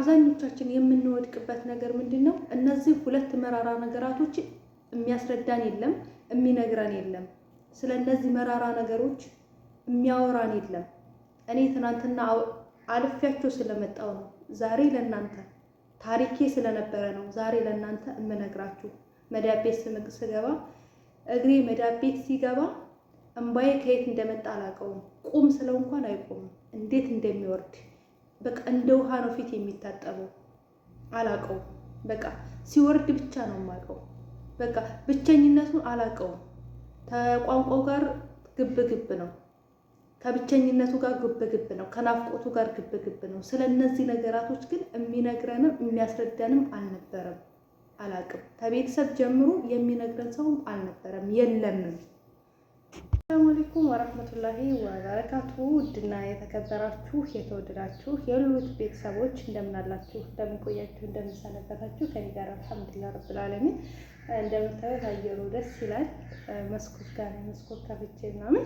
አብዛኞቻችን የምንወድቅበት ነገር ምንድነው? እነዚህ ሁለት መራራ ነገራቶች የሚያስረዳን የለም፣ የሚነግረን የለም። ስለ እነዚህ መራራ ነገሮች የሚያወራን የለም። እኔ ትናንትና አልፌያቸው ስለመጣው ነው ዛሬ ለእናንተ ታሪኬ ስለነበረ ነው ዛሬ ለእናንተ የምነግራችሁ። መዳብ ቤት ስገባ እግሬ መዳብ ቤት ሲገባ እንባዬ ከየት እንደመጣ አላውቀውም። ቁም ስለው እንኳን አይቆምም። እንዴት እንደሚወርድ በቃ እንደ ውሃ ነው ፊት የሚታጠበው። አላውቀውም። በቃ ሲወርድ ብቻ ነው የማውቀው። በቃ ብቸኝነቱን አላውቀውም። ከቋንቋው ጋር ግብ ነው። ከብቸኝነቱ ጋር ግብ ነው። ከናፍቆቱ ጋር ግብ ነው። ስለ እነዚህ ነገራቶች ግን የሚነግረንም የሚያስረዳንም አልነበረም። አላውቅም። ከቤተሰብ ጀምሮ የሚነግረን ሰውም አልነበረም፣ የለምም። ሰላም አለይኩም ወራህመቱላሂ ወበረካቱ። ውድና የተከበራችሁ የተወደዳችሁ የሉት ቤተሰቦች እንደምን አላችሁ? እንደምን ቆያችሁ? እንደምን ሰነበታችሁ? ከኔ ጋር አልሐምዱሊላህ ረብል ዓለሚን። እንደምታዩት አየሩ ደስ ይላል። መስኮት ጋር መስኮት ከፍቼ ምናምን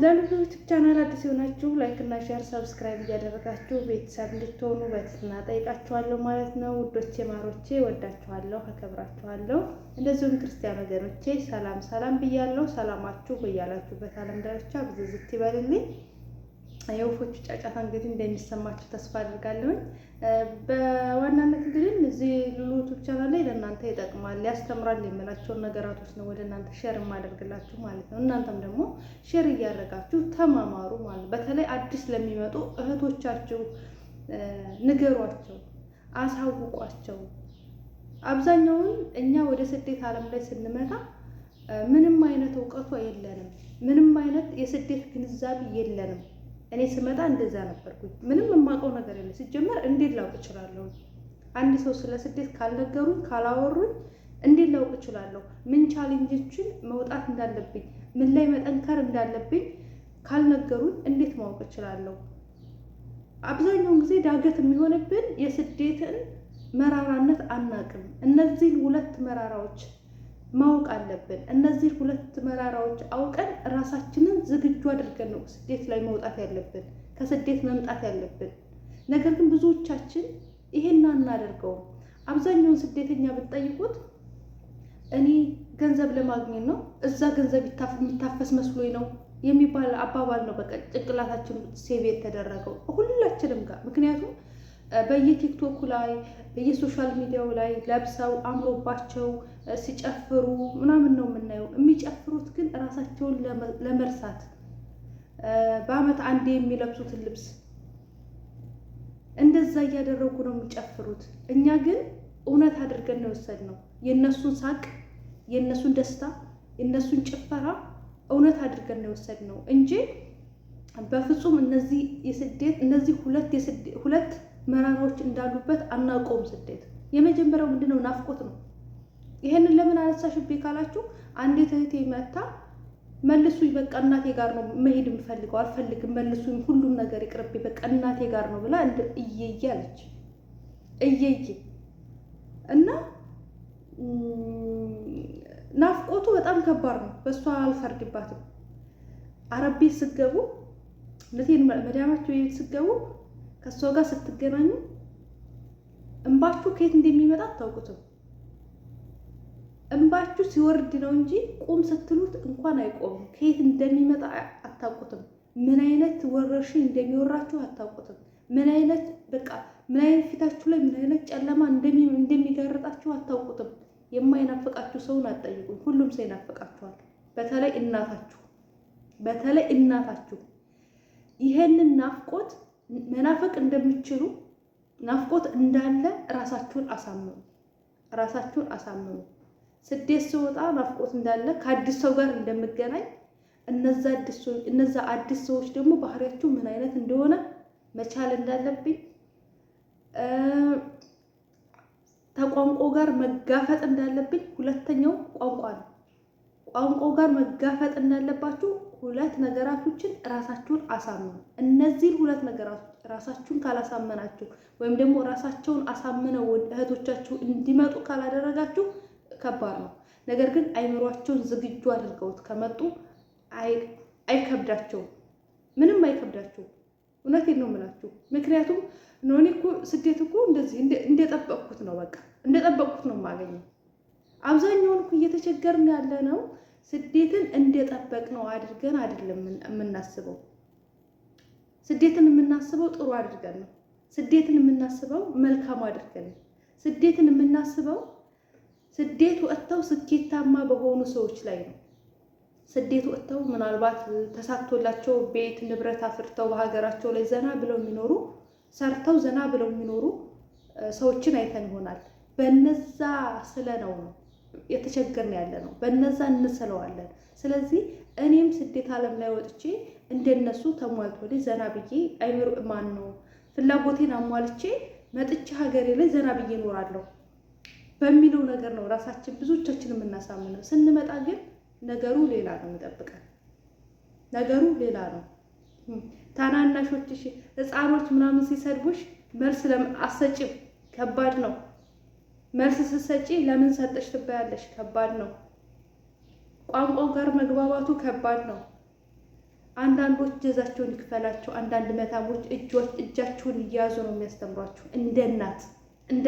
ለሉት ቻናል አዲስ የሆናችሁ ላይክ እና ሼር ሰብስክራይብ እያደረጋችሁ ቤተሰብ እንድትሆኑ በትህትና ጠይቃችኋለሁ ማለት ነው። ውዶቼ ማሮቼ ወዳችኋለሁ፣ አከብራችኋለሁ። እንደዚሁም ክርስቲያን ወገኖቼ ሰላም ብያለሁ። ሰላማችሁ በያላችሁበት ዓለም ዳርቻ ብዝዝት ይበልልኝ። የወፎቹ ጫጫታ እንግዲህ እንደሚሰማችሁ ተስፋ አድርጋለሁ። በዋናነት እንግዲህ እዚህ ዩቲዩብ ቻናል ላይ ለእናንተ ይጠቅማል፣ ያስተምራል የምላቸውን ነገራቶች ነው ወደ እናንተ ሼር የማደርግላችሁ ማለት ነው። እናንተም ደግሞ ሼር እያደረጋችሁ ተማማሩ ማለት። በተለይ አዲስ ለሚመጡ እህቶቻችሁ ንገሯቸው፣ አሳውቋቸው። አብዛኛውን እኛ ወደ ስደት ዓለም ላይ ስንመጣ ምንም አይነት እውቀቱ የለንም፣ ምንም አይነት የስደት ግንዛቤ የለንም። እኔ ስመጣ እንደዛ ነበርኩኝ። ምንም የማውቀው ነገር የለም። ሲጀመር እንዴት ላውቅ እችላለሁ? አንድ ሰው ስለ ስደት ካልነገሩኝ ካላወሩኝ እንዴት ላውቅ እችላለሁ? ምን ቻሌንጆችን መውጣት እንዳለብኝ፣ ምን ላይ መጠንከር እንዳለብኝ ካልነገሩኝ እንዴት ማወቅ እችላለሁ? አብዛኛውን ጊዜ ዳገት የሚሆንብን የስደትን መራራነት አናቅም። እነዚህን ሁለት መራራዎች ማወቅ አለብን። እነዚህ ሁለት መራራዎች አውቀን ራሳችንን ዝግጁ አድርገን ነው ስደት ላይ መውጣት ያለብን፣ ከስደት መምጣት ያለብን። ነገር ግን ብዙዎቻችን ይሄን አናደርገውም። አብዛኛውን ስደተኛ ብትጠይቁት እኔ ገንዘብ ለማግኘት ነው፣ እዛ ገንዘብ የሚታፈስ መስሎኝ ነው የሚባል አባባል ነው በቃ ጭንቅላታችን ሴቭ የተደረገው ሁላችንም ጋር። ምክንያቱም በየቲክቶኩ ላይ በየሶሻል ሚዲያው ላይ ለብሰው አምሮባቸው ሲጨፍሩ ምናምን ነው የምናየው። የሚጨፍሩት ግን ራሳቸውን ለመርሳት በአመት አንዴ የሚለብሱትን ልብስ እንደዛ እያደረጉ ነው የሚጨፍሩት። እኛ ግን እውነት አድርገን ነው የወሰድነው። የእነሱን ሳቅ፣ የእነሱን ደስታ፣ የእነሱን ጭፈራ እውነት አድርገን ነው የወሰድነው እንጂ በፍጹም እነዚህ ሁለት መራራዎች እንዳሉበት አናውቀውም። ስደት የመጀመሪያው ምንድነው? ናፍቆት ነው። ይሄንን ለምን አነሳሽብኝ ካላችሁ አንዲት እህቴ መታ መልሱኝ፣ በቃ እናቴ ጋር ነው መሄድ የምፈልገው፣ አልፈልግም፣ መልሱኝ፣ ሁሉም ነገር ይቅርብኝ፣ በቃ እናቴ ጋር ነው ብላ እየየ አለች። እየየ እና ናፍቆቱ በጣም ከባድ ነው። በእሷ አልፈርድባትም። አረብ ቤት ስትገቡ ለቴን መዳማችሁ ቤት ስትገቡ ከሷ ጋር ስትገናኙ እንባችሁ ከየት እንደሚመጣ አታውቁትም። እንባችሁ ሲወርድ ነው እንጂ ቁም ስትሉት እንኳን አይቆምም። ከየት እንደሚመጣ አታውቁትም። ምን አይነት ወረርሽኝ እንደሚወራችሁ አታውቁትም። ምን አይነት ፊታችሁ ላይ ምን አይነት ጨለማ እንደሚጋርጣችሁ አታውቁትም። የማይናፍቃችሁ ሰውን አትጠይቁኝ። ሁሉም ሰው ይናፍቃችኋል። በተለይ እናታችሁ ይሄንን ናፍቆት መናፈቅ እንደምትችሉ ናፍቆት እንዳለ ራሳችሁን አሳምኑ። ስደት ስወጣ ናፍቆት እንዳለ ከአዲስ ሰው ጋር እንደምገናኝ እነዛ አዲስ ሰዎች ደግሞ ባህሪያችሁ ምን አይነት እንደሆነ መቻል እንዳለብኝ ከቋንቋው ጋር መጋፈጥ እንዳለብኝ። ሁለተኛው ቋንቋ ነው። ቋንቋው ጋር መጋፈጥ እንዳለባችሁ ሁለት ነገራቶችን ራሳችሁን አሳምኑ። እነዚህን ሁለት ነገራቶች ራሳችሁን ካላሳመናችሁ ወይም ደግሞ ራሳቸውን አሳምነው እህቶቻችሁ እንዲመጡ ካላደረጋችሁ ከባድ ነው። ነገር ግን አይምሯቸውን ዝግጁ አድርገውት ከመጡ አይከብዳቸውም፣ ምንም አይከብዳቸውም። እውነቴን ነው የምላችሁ። ምክንያቱም ነው። እኔ እኮ ስደት እኮ እንደዚህ እንደጠበቅኩት ነው። በቃ እንደጠበቅኩት ነው የማገኘው። አብዛኛውን እኮ እየተቸገርን ያለ ነው። ስደትን እንደጠበቅነው አድርገን አይደለም የምናስበው። ስደትን የምናስበው ጥሩ አድርገን ነው። ስደትን የምናስበው መልካም አድርገን ነው። ስደትን የምናስበው ስደት ወጥተው ስኬታማ በሆኑ ሰዎች ላይ ነው። ስደት ወጥተው ምናልባት ተሳክቶላቸው ቤት ንብረት አፍርተው በሀገራቸው ላይ ዘና ብለው የሚኖሩ ሰርተው ዘና ብለው የሚኖሩ ሰዎችን አይተን ይሆናል። በነዛ ስለነው ነው የተቸገርን ያለ ነው። በነዛ እንስለዋለን። ስለዚህ እኔም ስደት ዓለም ላይ ወጥቼ እንደነሱ ተሟልቶልኝ ዘና ብዬ አይምሮ ማን ነው ፍላጎቴን አሟልቼ መጥቼ ሀገሬ ላይ ዘና ብዬ እኖራለሁ በሚለው ነገር ነው ራሳችን ብዙዎቻችን የምናሳምነው። ስንመጣ ግን ነገሩ ሌላ ነው የሚጠብቀን። ነገሩ ሌላ ነው። ታናናሾችሽ ህፃኖች ምናምን ሲሰድቡሽ መልስ አሰጭም ከባድ ነው። መልስ ስትሰጪ ለምን ሰጠሽ ትባያለሽ። ከባድ ነው። ቋንቋው ጋር መግባባቱ ከባድ ነው። አንዳንዶች ጀዛቸውን ይክፈላቸው። አንዳንድ መዳሞች እጃቸውን እያያዙ ነው የሚያስተምሯቸው። እንደ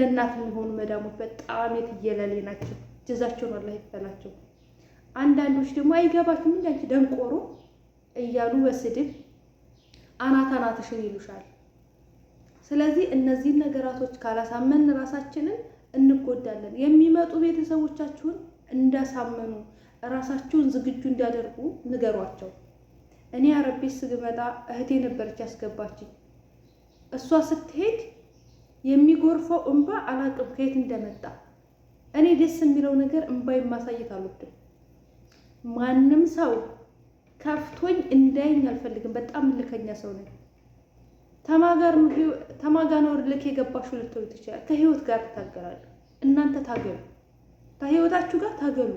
እናት የሚሆኑ መዳሞች በጣም የትየለሌ ናቸው። ጀዛቸውን አላህ ይክፈላቸው። አንዳንዶች ደግሞ አይገባችሁም እንጂ አንቺ ደንቆሮ እያሉ በስድብ አናትሽን ይሉሻል። ስለዚህ እነዚህን ነገራቶች ካላሳመን ራሳችንን እንጎዳለን። የሚመጡ ቤተሰቦቻችሁን እንዳሳመኑ ራሳችሁን ዝግጁ እንዲያደርጉ ንገሯቸው። እኔ አረብ ቤት ስመጣ እህቴ ነበረች ያስገባችኝ። እሷ ስትሄድ የሚጎርፈው እንባ አላቅም ከየት እንደመጣ። እኔ ደስ የሚለው ነገር እንባይ ማሳየት አልወድም። ማንም ሰው ከፍቶኝ እንዳይኝ አልፈልግም። በጣም ልከኛ ሰው ነኝ። ተማጋ ነው ልክ የገባሽው ልትሉ ትችላል። ከህይወት ጋር ታገላሉ። እናንተ ታገሉ፣ ከህይወታችሁ ጋር ታገሉ።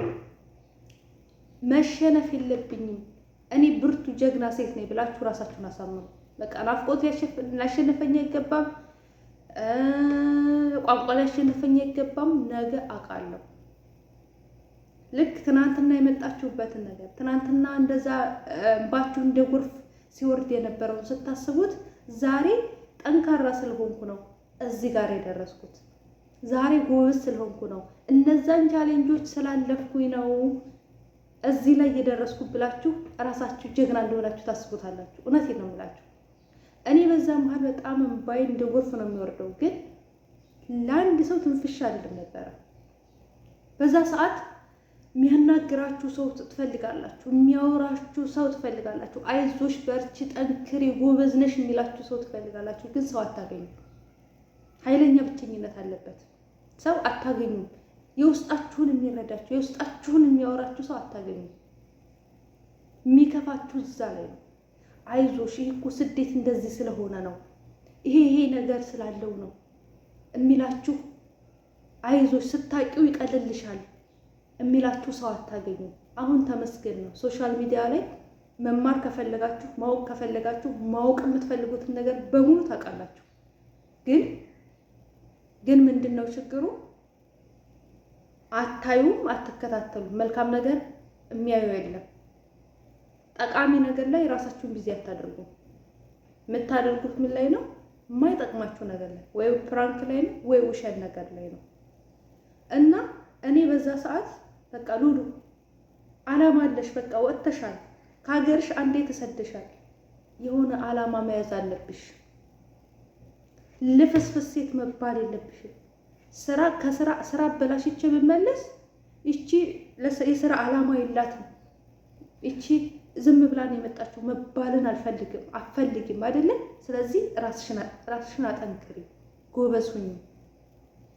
መሸነፍ የለብኝም እኔ ብርቱ ጀግና ሴት ነኝ ብላችሁ ራሳችሁን አሳምኑ። በቃ ናፍቆት ላሸነፈኝ አይገባም፣ ቋንቋ ላሸነፈኝ አይገባም። ነገ አውቃለሁ። ልክ ትናንትና የመጣችሁበትን ነገር ትናንትና እንደዛ እንባችሁ እንደ ጎርፍ ሲወርድ የነበረውን ስታስቡት ዛሬ ጠንካራ ስለሆንኩ ነው እዚህ ጋር የደረስኩት። ዛሬ ጎበዝ ስለሆንኩ ነው፣ እነዛን ቻሌንጆች ስላለፍኩኝ ነው እዚህ ላይ የደረስኩት ብላችሁ ራሳችሁ ጀግና እንደሆናችሁ ታስቡታላችሁ። እውነቴን ነው የምላችሁ። እኔ በዛ መሀል በጣም እንባዬ እንደ ጎርፍ ነው የሚወርደው፣ ግን ለአንድ ሰው ትንፍሽ አይደለም ነበረ። በዛ ሰዓት የሚያናግራችሁ ሰው ትፈልጋላችሁ፣ የሚያወራችሁ ሰው ትፈልጋላችሁ፣ አይዞሽ በርቺ ጠንክሪ ጎበዝ ነሽ የሚላችሁ ሰው ትፈልጋላችሁ። ግን ሰው አታገኙ። ኃይለኛ ብቸኝነት አለበት። ሰው አታገኙም። የውስጣችሁን የሚረዳችሁ የውስጣችሁን የሚያወራችሁ ሰው አታገኙ። የሚከፋችሁ እዛ ላይ ነው። አይዞሽ ይሄ እኮ ስደት እንደዚህ ስለሆነ ነው፣ ይሄ ነገር ስላለው ነው የሚላችሁ። አይዞሽ ስታቂው ይቀልልሻል የሚላችሁ ሰው አታገኙ። አሁን ተመስገን ነው። ሶሻል ሚዲያ ላይ መማር ከፈለጋችሁ ማወቅ ከፈለጋችሁ ማወቅ የምትፈልጉትን ነገር በሙሉ ታውቃላችሁ። ግን ምንድነው ችግሩ? አታዩም፣ አትከታተሉም። መልካም ነገር የሚያዩ የለም። ጠቃሚ ነገር ላይ ራሳችሁን ቢዚ አታደርጉ። የምታደርጉት ምን ላይ ነው? የማይጠቅማችሁ ነገር ላይ ወይ ፕራንክ ላይ ነው ወይ ውሸት ነገር ላይ ነው። እና እኔ በዛ ሰዓት በቃ ሉሉ አላማ አለሽ፣ በቃ ወጥተሻል ከሀገርሽ፣ አንዴ ተሰደሻል። የሆነ አላማ መያዝ አለብሽ። ልፍስፍስ ሴት መባል የለብሽም። ስራ አበላሽቼ ብመለስ እቺ የስራ አላማ የላትም፣ እቺ ዝም ብላን የመጣችው መባልን አትፈልግም አይደለም። ስለዚህ ራስሽን አጠንክሪ፣ ጎበዝ ሁኚ።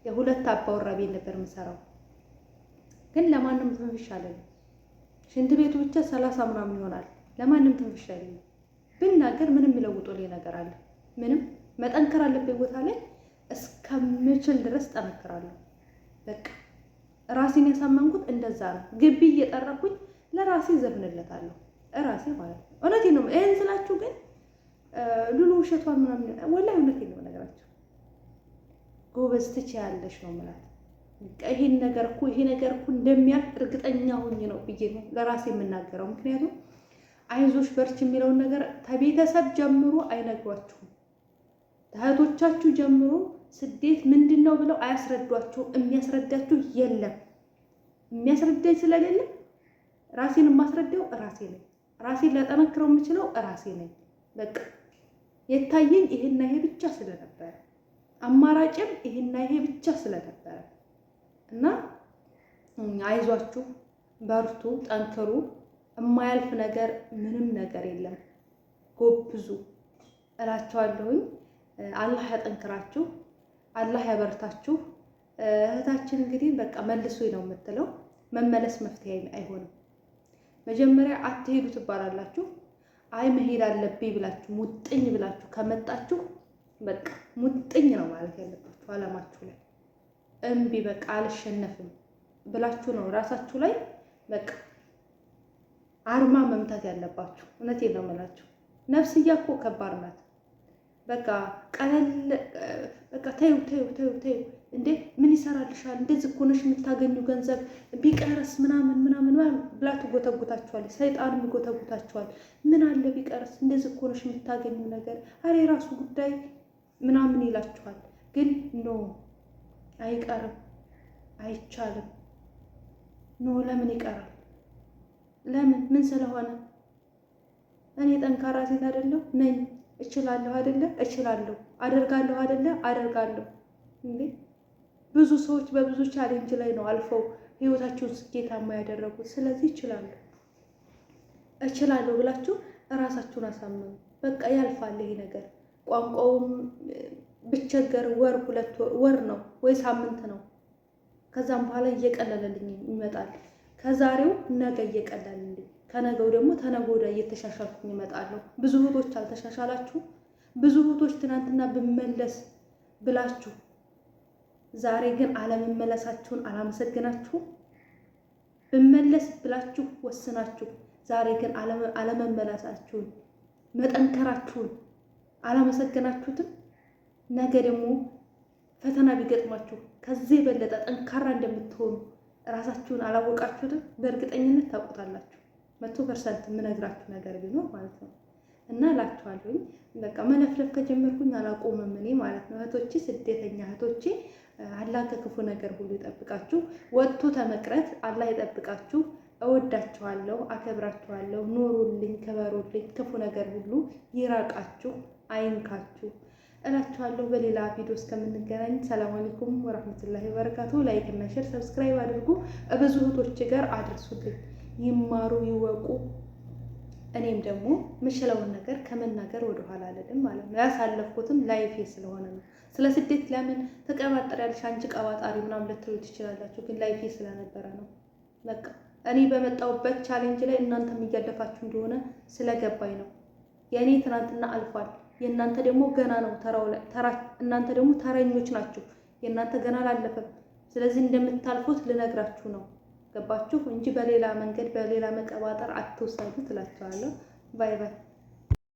የሁለት አባወራ ቤት ነበር የምሰራው፣ ግን ለማንም ትንፍሽ አለኝ። ሽንት ቤቱ ብቻ 30 ምናምን ይሆናል። ለማንም ትንፍሽ አለኝ። ብናገር ምንም የሚለውጡልኝ ነገር አለ? ምንም። መጠንከር አለብኝ ቦታ ላይ እስከምችል ድረስ ጠነክራለሁ። በቃ ራሴን ያሳመንኩት እንደዛ ነው። ግቢ እየጠራኩኝ ለራሴ ዘብንለታለሁ፣ ራሴ ማለት ነው። እውነቴን ነው። ይሄን ስላችሁ ግን ሉሉ ውሸቷን ምናምን ወላሂ እውነቴን ነው ነገራችሁ። ጎበዝ ትችያለሽ ነው ማለት ይሄ ነገር እኮ እንደሚያልፍ እርግጠኛ ሆኜ ነው ብዬ ነው ለራሴ የምናገረው። ምክንያቱም አይዞሽ በርች የሚለውን ነገር ከቤተሰብ ጀምሮ አይነግሯችሁም። እህቶቻችሁ ጀምሮ ስደት ምንድነው ብለው አያስረዷችሁ። የሚያስረዳችሁ የለም። የሚያስረዳኝ ስለሌለ ራሴን የማስረዳው ራሴ ነኝ። ራሴን ላጠነክረው የምችለው ራሴ ነኝ። በቃ የታየኝ ይሄና ይሄ ብቻ ስለነበረ አማራጭም ይሄና ይሄ ብቻ ስለነበረ እና አይዟችሁ፣ በርቱ፣ ጠንክሩ። የማያልፍ ነገር ምንም ነገር የለም። ጎብዙ እላችኋለሁኝ። አላህ ያጠንክራችሁ፣ አላህ ያበርታችሁ። እህታችን እንግዲህ በቃ መልሶ ነው የምትለው። መመለስ መፍትሄ አይሆንም። መጀመሪያ አትሄዱ ትባላላችሁ። አይ መሄድ አለብኝ ብላችሁ ሙጥኝ ብላችሁ ከመጣችሁ በቃ ሙጥኝ ነው ማለት ያለባችሁ አላማችሁ ላይ። እምቢ በቃ አልሸነፍም ብላችሁ ነው ራሳችሁ ላይ በቃ አርማ መምታት ያለባችሁ። እውነቴን ነው የምላችሁ። ነፍስያ እኮ ከባድ ናት። በቃ ቀለል በቃ ተይው እንዴ ምን ይሰራልሻል? እንደዚህ እኮ ነሽ የምታገኙ ገንዘብ ቢቀርስ ምናምን ብላ ትጎተጉታችኋል። ሰይጣንም ይጎተጉታችኋል። ምን አለ ቢቀርስ? እንደዚህ እኮ ነሽ የምታገኙ ነገር፣ አሬ የራሱ ጉዳይ ምናምን ይላችኋል። ግን ኖ አይቀርም፣ አይቻልም። ኖ ለምን ይቀራል? ለምን? ምን ስለሆነ? እኔ ጠንካራ ሴት አይደለሁ ነኝ። እችላለሁ አይደለ? እችላለሁ። አደርጋለሁ አይደለ? አደርጋለሁ። እንዴ ብዙ ሰዎች በብዙ ቻሌንጅ ላይ ነው አልፈው ህይወታቸውን ስኬታማ ያደረጉት። ስለዚህ እችላለሁ ብላችሁ እራሳችሁን አሳምኑ። በቃ ያልፋል ይሄ ነገር። ቋንቋውም ብቸገር ወር 2 ወር ነው ወይ ሳምንት ነው። ከዛም በኋላ እየቀለለልኝ ይመጣል። ከዛሬው ነገ እየቀለለልኝ፣ ከነገው ደግሞ ተነገ ወዲያ እየተሻሻልኩኝ እመጣለሁ። ብዙ እህቶች አልተሻሻላችሁ። ብዙ እህቶች ትናንትና ብመለስ ብላችሁ ዛሬ ግን አለመመለሳችሁን አላመሰግናችሁም። ብመለስ ብላችሁ ወስናችሁ ዛሬ ግን አለመመለሳችሁን መጠንከራችሁን አላመሰግናችሁትም። ነገ ደግሞ ፈተና ቢገጥማችሁ ከዚህ የበለጠ ጠንካራ እንደምትሆኑ ራሳችሁን አላወቃችሁትም። በእርግጠኝነት ታውቁታላችሁ። 100% የምነግራችሁ ነገር ቢኖር ማለት ነው። እና እላችኋለሁኝ በቃ መለፍለፍ ከጀመርኩኝ አላቆምም እኔ ማለት ነው። እህቶቼ፣ ስደተኛ እህቶቼ አላህ ከክፉ ነገር ሁሉ ይጠብቃችሁ። ወጥቶ ተመቅረት አላህ ይጠብቃችሁ። እወዳችኋለሁ፣ አከብራችኋለሁ። ኑሩልኝ፣ ክበሩልኝ። ክፉ ነገር ሁሉ ይራቃችሁ፣ አይንካችሁ እላችኋለሁ። በሌላ ቪዲዮ እስከምንገናኝ ሰላም አለይኩም ወራህመቱላሂ ወበረካቱ። ላይክ እና ሼር ሰብስክራይብ አድርጉ። ብዙ እህቶቼ ጋር አድርሱልኝ። ይማሩ፣ ይወቁ። እኔም ደግሞ የምችለውን ነገር ከመናገር ወደኋላ አልልም ማለት ነው። ያሳለፍኩትም ላይፌ ስለሆነ ነው። ስለ ስደት ለምን ተቀባጠሪያለሽ አንቺ ቀባጣሪ ምናምን ልትሉ ትችላላችሁ፣ ግን ላይፌ ስለነበረ ነው። በቃ እኔ በመጣሁበት ቻሌንጅ ላይ እናንተም እያለፋችሁ እንደሆነ ስለገባኝ ነው። የእኔ ትናንትና አልፏል፣ የእናንተ ደግሞ ገና ነው። እናንተ ደግሞ ተረኞች ናችሁ። የእናንተ ገና አላለፈም። ስለዚህ እንደምታልፉት ልነግራችሁ ነው። ገባችሁ? እንጂ በሌላ መንገድ በሌላ መቀባጠር አትወሰዱ ትላችኋለሁ። ባይ ባይ።